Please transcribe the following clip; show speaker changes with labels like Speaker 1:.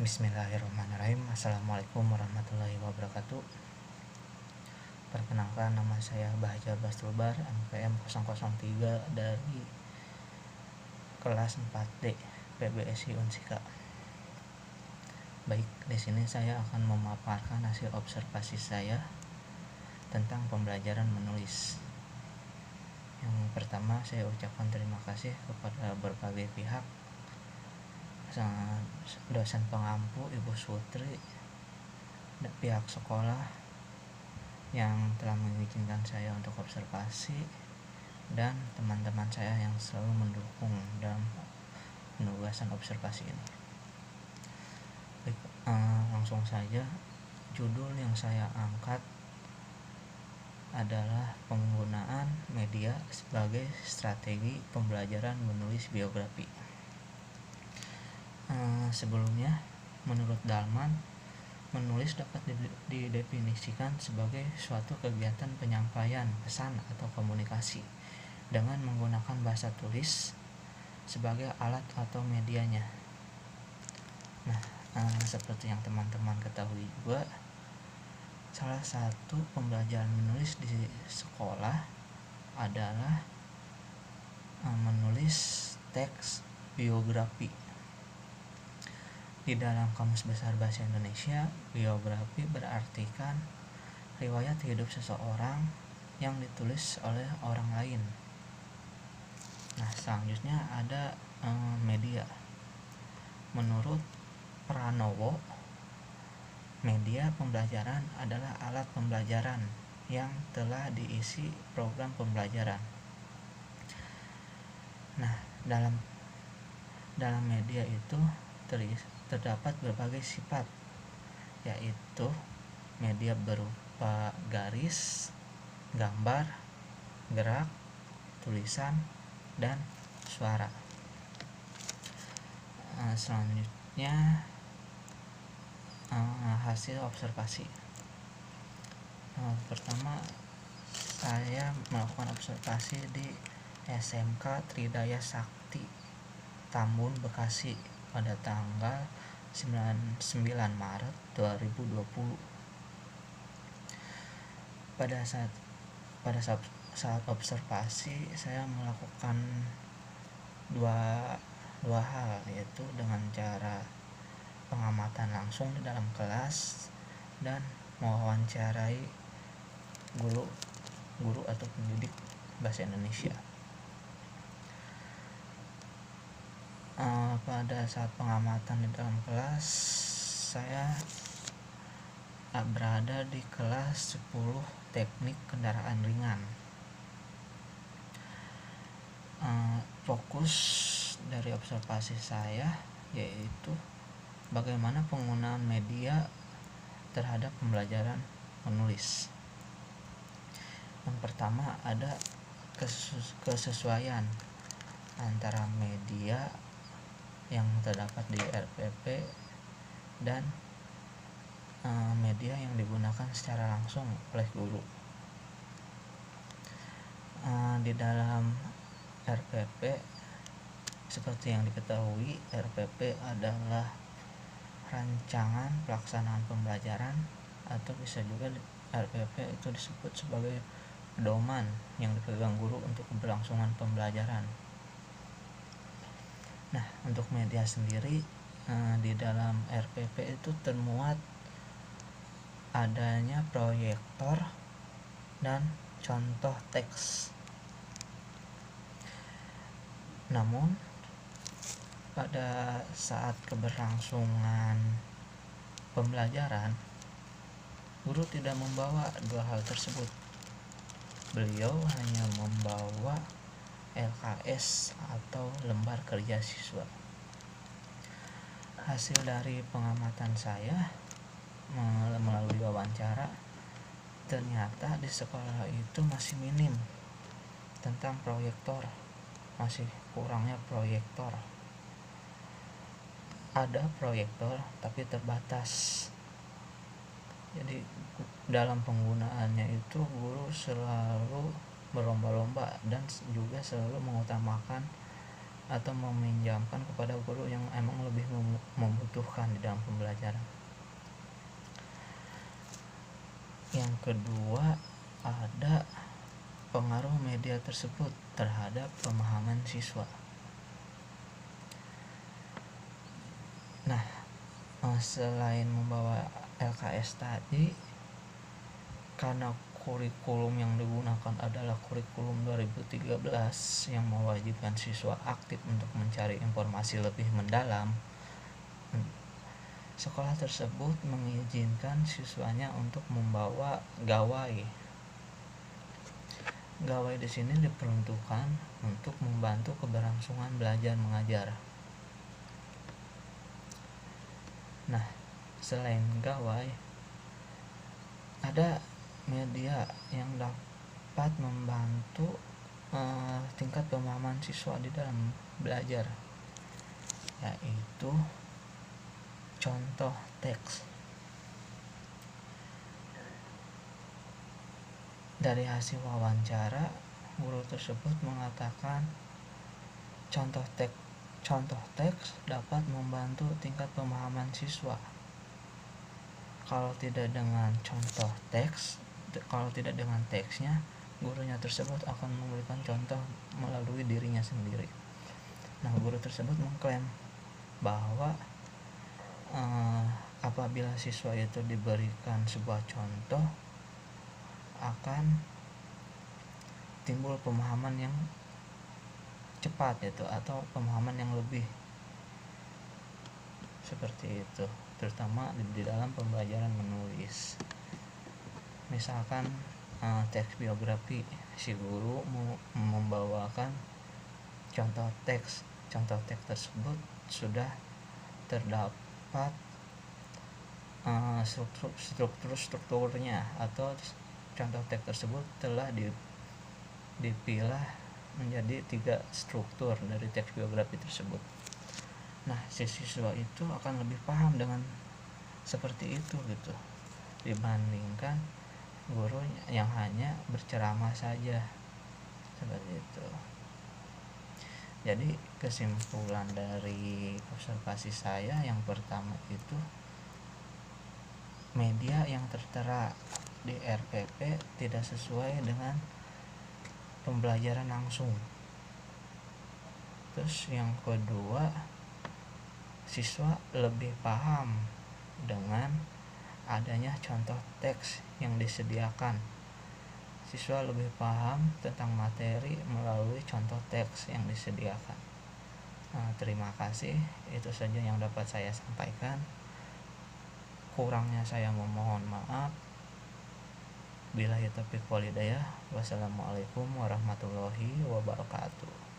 Speaker 1: Bismillahirrahmanirrahim. Assalamualaikum warahmatullahi wabarakatuh. Perkenalkan, nama saya Bahjar Bastulbar, MPM 003 dari kelas 4D PBSI Unsika. Baik, di sini saya akan memaparkan hasil observasi saya tentang pembelajaran menulis. Yang pertama, saya ucapkan terima kasih kepada berbagai pihak, dosen pengampu Ibu Sutri, dan pihak sekolah yang telah mengizinkan saya untuk observasi, dan teman-teman saya yang selalu mendukung dalam penugasan observasi ini. Baik, langsung saja, judul yang saya angkat adalah penggunaan media sebagai strategi pembelajaran menulis biografi. Sebelumnya, menurut Dahlman, menulis dapat didefinisikan sebagai suatu kegiatan penyampaian pesan atau komunikasi dengan menggunakan bahasa tulis sebagai alat atau medianya. Nah, seperti yang teman-teman ketahui juga, salah satu pembelajaran menulis di sekolah adalah menulis teks biografi. Di dalam Kamus Besar Bahasa Indonesia, biografi berartikan riwayat hidup seseorang yang ditulis oleh orang lain. Nah, selanjutnya ada media. Menurut Pranowo, media pembelajaran adalah alat pembelajaran yang telah diisi program pembelajaran. Nah, dalam media itu terdapat berbagai sifat, yaitu media berupa garis, gambar, gerak, tulisan, dan suara. Selanjutnya hasil observasi. Pertama, saya melakukan observasi di SMK Tridaya Sakti Tambun, Bekasi pada tanggal 9 Maret 2020. Pada saat observasi, saya melakukan dua hal, yaitu dengan cara pengamatan langsung di dalam kelas dan mewawancarai guru atau pendidik bahasa Indonesia. Pada saat pengamatan di dalam kelas, saya berada di kelas 10 teknik kendaraan ringan. Fokus dari observasi saya yaitu bagaimana penggunaan media terhadap pembelajaran menulis. Yang pertama, ada kesesuaian antara media yang terdapat di RPP dan media yang digunakan secara langsung oleh guru. Di dalam RPP, seperti yang diketahui, RPP adalah rancangan pelaksanaan pembelajaran, atau bisa juga RPP itu disebut sebagai pedoman yang dipegang guru untuk keberlangsungan pembelajaran. Nah, untuk media sendiri, di dalam RPP itu termuat adanya proyektor dan contoh teks. Namun, pada saat keberlangsungan pembelajaran, guru tidak membawa dua hal tersebut. Beliau hanya membawa LKS atau lembar kerja siswa. Hasil dari pengamatan saya melalui wawancara, ternyata di sekolah itu masih minim tentang proyektor, masih kurangnya proyektor. Ada proyektor tapi terbatas. Jadi dalam penggunaannya itu guru selalu berlomba-lomba dan juga selalu mengutamakan atau meminjamkan kepada guru yang emang lebih membutuhkan dibutuhkan di dalam pembelajaran. Yang kedua, ada pengaruh media tersebut terhadap pemahaman siswa. Nah, selain membawa LKS tadi, karena kurikulum yang digunakan adalah kurikulum 2013 yang mewajibkan siswa aktif untuk mencari informasi lebih mendalam, sekolah tersebut mengizinkan siswanya untuk membawa gawai. Gawai di sini diperuntukkan untuk membantu keberlangsungan belajar mengajar. Nah, selain gawai, ada media yang dapat membantu tingkat pemahaman siswa di dalam belajar, yaitu contoh teks. Dari hasil wawancara, guru tersebut mengatakan contoh teks dapat membantu tingkat pemahaman siswa. Kalau tidak dengan teksnya, gurunya tersebut akan memberikan contoh melalui dirinya sendiri. Nah, guru tersebut mengklaim bahwa apabila siswa itu diberikan sebuah contoh, akan timbul pemahaman yang cepat atau pemahaman yang lebih, seperti itu, terutama di dalam pembelajaran menulis. Misalkan teks biografi, si guru membawakan contoh teks tersebut sudah terdapat strukturnya, atau contoh teks tersebut telah dipilah menjadi 3 struktur dari teks biografi tersebut. Nah, si siswa itu akan lebih paham dengan seperti itu dibandingkan guru yang hanya berceramah saja, seperti itu. Jadi kesimpulan dari observasi saya yang pertama itu, media yang tertera di RPP tidak sesuai dengan pembelajaran langsung. Terus yang kedua, siswa lebih paham dengan adanya contoh teks yang disediakan. Siswa lebih paham tentang materi melalui contoh teks yang disediakan. Terima kasih, itu saja yang dapat saya sampaikan. Kurangnya saya memohon maaf. Billahi taufiq wal hidayah. Wassalamualaikum warahmatullahi wabarakatuh.